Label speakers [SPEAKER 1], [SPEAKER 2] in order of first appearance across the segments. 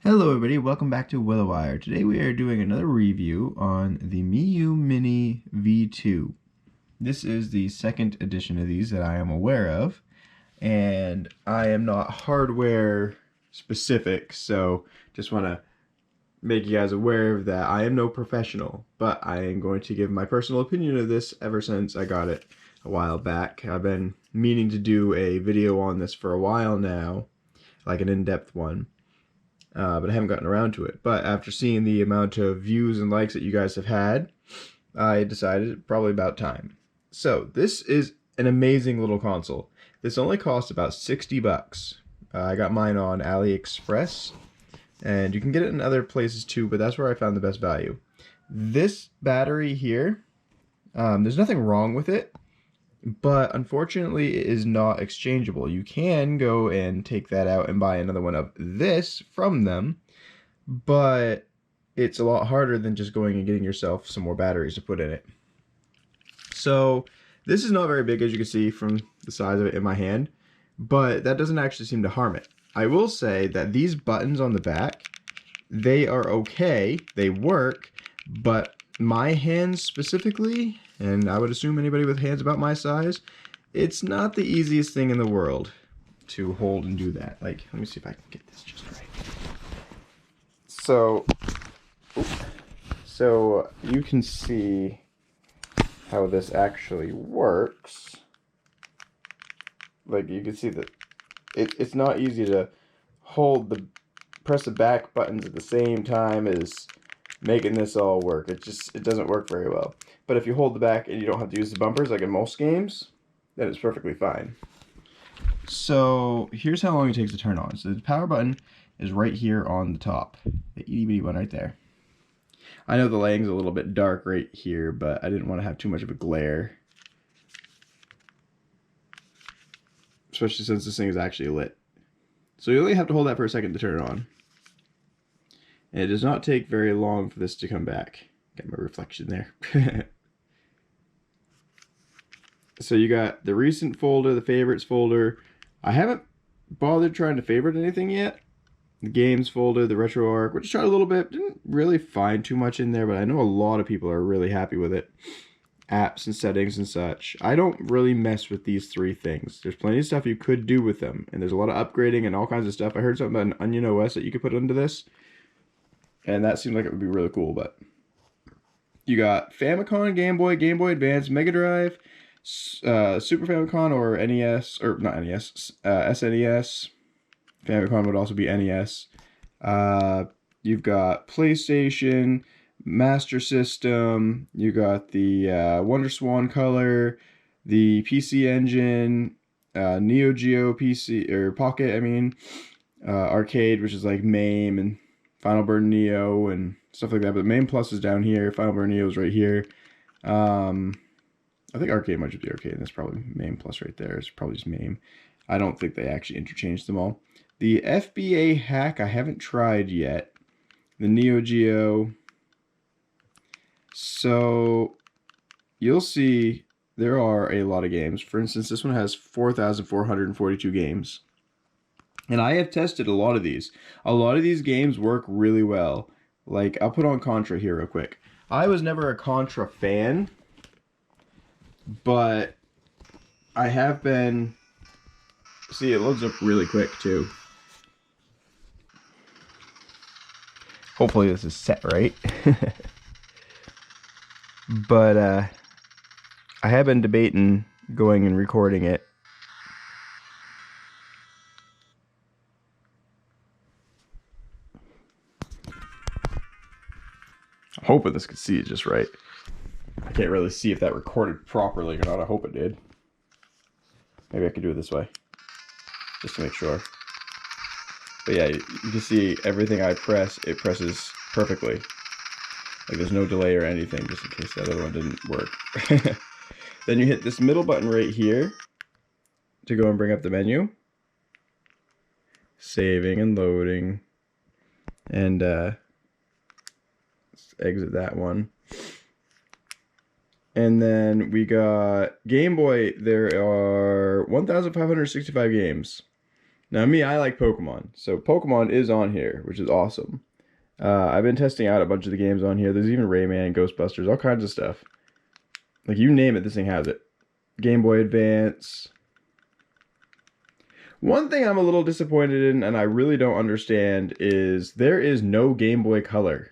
[SPEAKER 1] Hello everybody, welcome back to Willowier. Today we are doing another review on the Miyoo Mini V2. This is the second edition of these that I am aware of, and I am not hardware specific, so just want to make you guys aware of that. I am no professional, but I am going to give my personal opinion of this ever since I got it a while back. I've been meaning to do a video on this for a while now, like an in-depth one. But I haven't gotten around to it. But after seeing the amount of views and likes that you guys have had, I decided probably about time. So this is an amazing little console. This only cost about 60 bucks. I got mine on AliExpress, and you can get it in other places too, but that's where I found the best value. This battery here, there's nothing wrong with it, but unfortunately it is not exchangeable. You can go and take that out and buy another one of this from them, but it's a lot harder than just going and getting yourself some more batteries to put in it. So this is not very big, as you can see from the size of it in my hand, but that doesn't actually seem to harm it. I will say that these buttons on the back, they are okay, they work, but my hands specifically, and I would assume anybody with hands about my size, it's not the easiest thing in the world to hold and do that. Like, let me see if I can get this just right. So you can see how this actually works. Like, you can see that it's not easy to press the back buttons at the same time as making this all work. It doesn't work very well. But if you hold the back and you don't have to use the bumpers like in most games, then it's perfectly fine. So here's how long it takes to turn on. So the power button is right here on the top. The itty bitty one right there. I know the lighting's a little bit dark right here, but I didn't want to have too much of a glare. Especially since this thing is actually lit. So you only have to hold that for a second to turn it on. And it does not take very long for this to come back. Got my reflection there. So you got the recent folder, the favorites folder. I haven't bothered trying to favorite anything yet. The games folder, the retro arc, which I tried a little bit. Didn't really find too much in there, but I know a lot of people are really happy with it. Apps and settings and such. I don't really mess with these three things. There's plenty of stuff you could do with them, and there's a lot of upgrading and all kinds of stuff. I heard something about an Onion OS that you could put into this, and that seemed like it would be really cool. But you got Famicom, Game Boy, Game Boy Advance, Mega Drive, Super Famicom or NES, or not NES, SNES. Famicom would also be NES. You've got PlayStation, Master System. You got the Wonder Swan Color, the PC Engine, Neo Geo PC or Pocket. I mean, Arcade, which is like MAME and Final Burn Neo and stuff like that. But MAME Plus is down here. Final Burn Neo is right here. I think Arcade might just be Arcade. That's probably MAME Plus right there. It's probably just MAME. I don't think they actually interchanged them all. The FBA hack I haven't tried yet. The Neo Geo. So you'll see there are a lot of games. For instance, this one has 4,442 games. And I have tested a lot of these. A lot of these games work really well. Like, I'll put on Contra here real quick. I was never a Contra fan, but I have been... See, it loads up really quick, too. Hopefully this is set right. But I have been debating going and recording it. I'm hoping this could see it just right. I can't really see if that recorded properly or not. I hope it did. Maybe I could do it this way, just to make sure. But yeah, you can see everything I press, it presses perfectly. Like there's no delay or anything, just in case that other one didn't work. Then you hit this middle button right here to go and bring up the menu. Saving and loading. And let's exit that one. And then we got Game Boy. There are 1,565 games. Now me, I like Pokemon. So Pokemon is on here, which is awesome. I've been testing out a bunch of the games on here. There's even Rayman, Ghostbusters, all kinds of stuff. Like you name it, this thing has it. Game Boy Advance. One thing I'm a little disappointed in, and I really don't understand, is there is no Game Boy Color.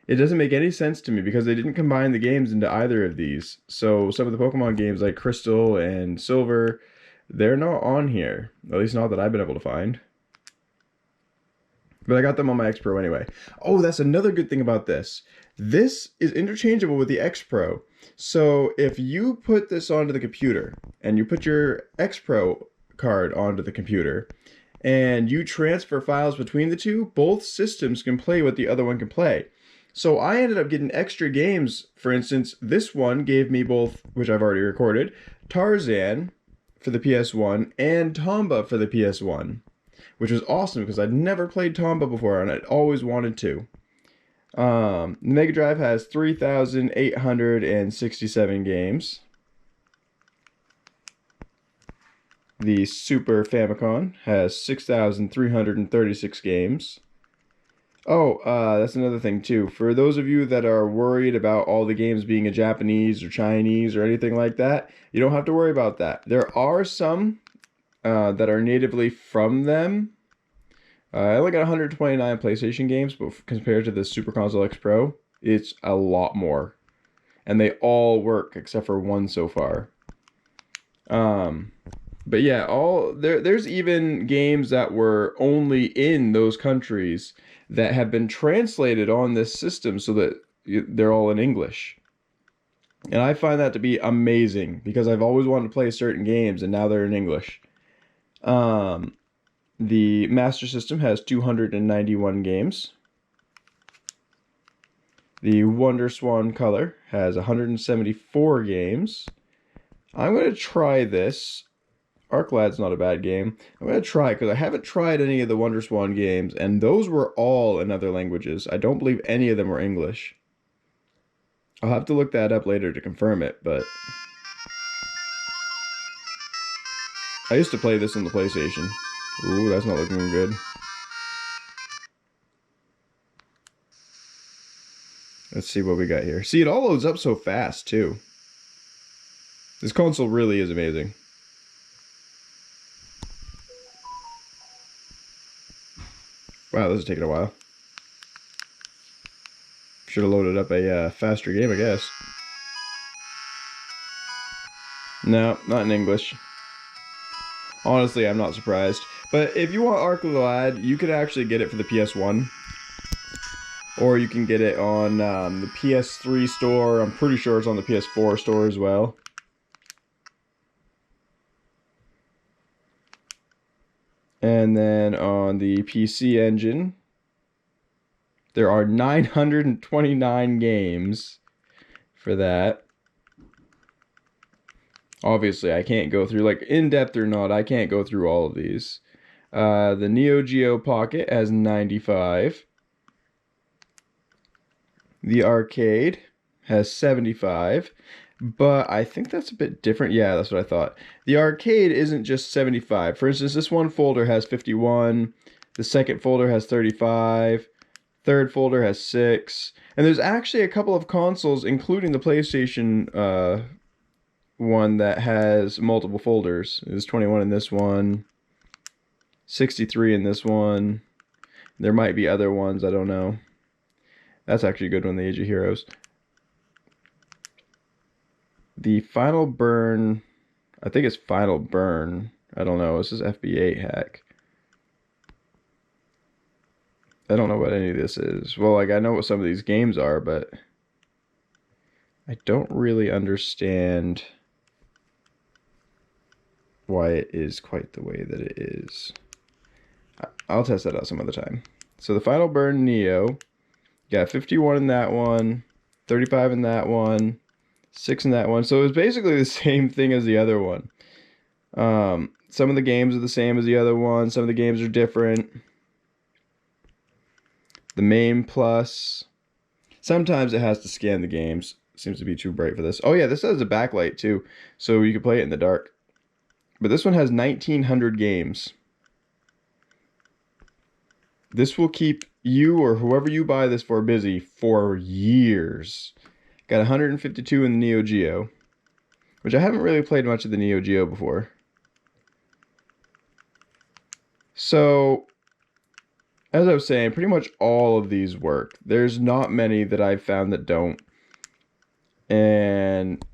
[SPEAKER 1] It doesn't make any sense to me because they didn't combine the games into either of these. So some of the Pokemon games like Crystal and Silver, they're not on here. At least not that I've been able to find. But I got them on my X Pro anyway. Oh, that's another good thing about this. This is interchangeable with the X Pro. So if you put this onto the computer and you put your X Pro card onto the computer and you transfer files between the two, both systems can play what the other one can play. So I ended up getting extra games. For instance, this one gave me both, which I've already recorded, Tarzan for the PS1 and Tomba for the PS1. Which was awesome because I'd never played Tomba before and I'd always wanted to. The Mega Drive has 3,867 games. The Super Famicom has 6,336 games. Oh, that's another thing too. For those of you that are worried about all the games being in Japanese or Chinese or anything like that, you don't have to worry about that. There are some that are natively from them. I only got 129 PlayStation games, but compared to the Super Console X Pro, it's a lot more. And they all work except for one so far. But yeah, there's even games that were only in those countries that have been translated on this system so that they're all in English. And I find that to be amazing because I've always wanted to play certain games and now they're in English. The Master System has 291 games. The Wonder Swan Color has 174 games. I'm going to try this. ArcLad's not a bad game. I'm going to try it because I haven't tried any of the Wonder Swan games, and those were all in other languages. I don't believe any of them were English. I'll have to look that up later to confirm it, but I used to play this on the PlayStation. Ooh, that's not looking good. Let's see what we got here. See, it all loads up so fast, too. This console really is amazing. Wow, this is taking a while. Should have loaded up a faster game, I guess. No, not in English. Honestly, I'm not surprised. But if you want ArcLad, you could actually get it for the PS1. Or you can get it on the PS3 store. I'm pretty sure it's on the PS4 store as well. And then on the PC Engine, there are 929 games for that. Obviously, I can't go through, like, in-depth or not, I can't go through all of these. The Neo Geo Pocket has 95. The Arcade has 75. But I think that's a bit different. Yeah, that's what I thought. The Arcade isn't just 75. For instance, this one folder has 51. The second folder has 35. Third folder has 6. And there's actually a couple of consoles, including the PlayStation one that has multiple folders. There's 21 in this one, 63 in this one. There might be other ones, I don't know. That's actually a good one, the Age of Heroes. The Final Burn, I think it's Final Burn. I don't know, this is FB8 hack. I don't know what any of this is. Well, like, I know what some of these games are, but I don't really understand why it is quite the way that it is. I'll test that out some other time. So the Final Burn Neo, got 51 in that one, 35 in that one, 6 in that one. So it was basically the same thing as the other one. Some of the games are the same as the other one. Some of the games are different. The main plus. Sometimes it has to scan the games. Seems to be too bright for this. Oh yeah, this has a backlight too. So you can play it in the dark. But this one has 1,900 games. This will keep you or whoever you buy this for busy for years. Got 152 in the Neo Geo, which I haven't really played much of the Neo Geo before. So, as I was saying, pretty much all of these work. There's not many that I've found that don't. And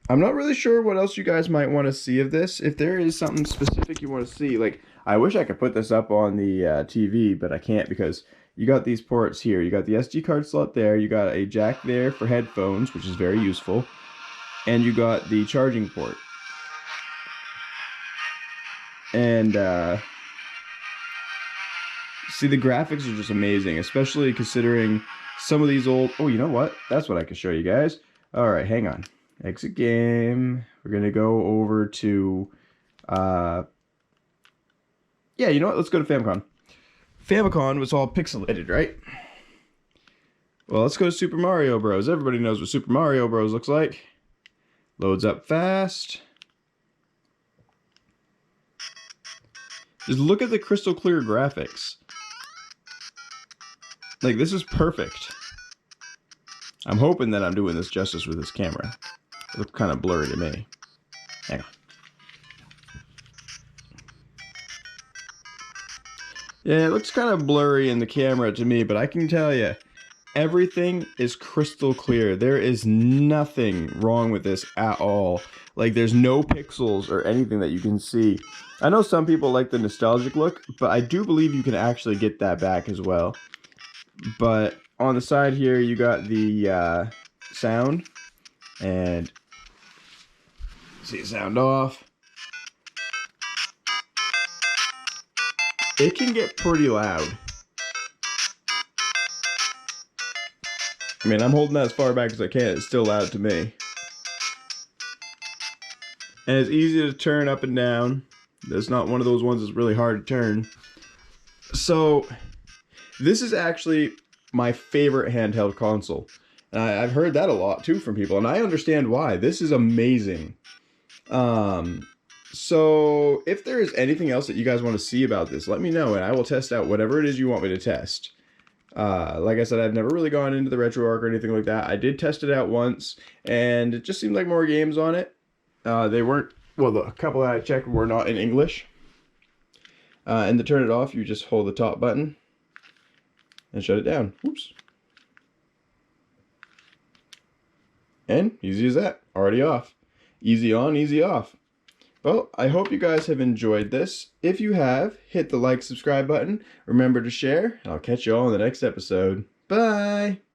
[SPEAKER 1] I'm not really sure what else you guys might want to see of this. If there is something specific you want to see, like, I wish I could put this up on the TV, but I can't because you got these ports here. You got the SD card slot there. You got a jack there for headphones, which is very useful. And you got the charging port. And, see, the graphics are just amazing, especially considering some of these old... Oh, you know what? That's what I can show you guys. All right, hang on. Exit game. We're going to go over to... Yeah, you know what? Let's go to Famicom. Famicom was all pixelated, right? Well, let's go to Super Mario Bros. Everybody knows what Super Mario Bros. Looks like. Loads up fast. Just look at the crystal clear graphics. Like, this is perfect. I'm hoping that I'm doing this justice with this camera. It looks kind of blurry to me. Hang on. Yeah, it looks kind of blurry in the camera to me, but I can tell you, everything is crystal clear. There is nothing wrong with this at all. Like, there's no pixels or anything that you can see. I know some people like the nostalgic look, but I do believe you can actually get that back as well. But on the side here, you got the sound, and see sound off. It can get pretty loud. I mean, I'm holding that as far back as I can. It's still loud to me. And it's easy to turn up and down. It's not one of those ones that's really hard to turn. So, this is actually my favorite handheld console. And I've heard that a lot too from people, and I understand why. This is amazing. So if there is anything else that you guys want to see about this, let me know, and I will test out whatever it is you want me to test. Like I said, I've never really gone into the RetroArch or anything like that. I did test it out once, and it just seemed like more games on it. They weren't, well, a couple that I checked were not in English. And to turn it off, you just hold the top button and shut it down. Oops. And easy as that. Already off. Easy on, easy off. Well, I hope you guys have enjoyed this. If you have, hit the like, subscribe button. Remember to share, and I'll catch you all in the next episode. Bye!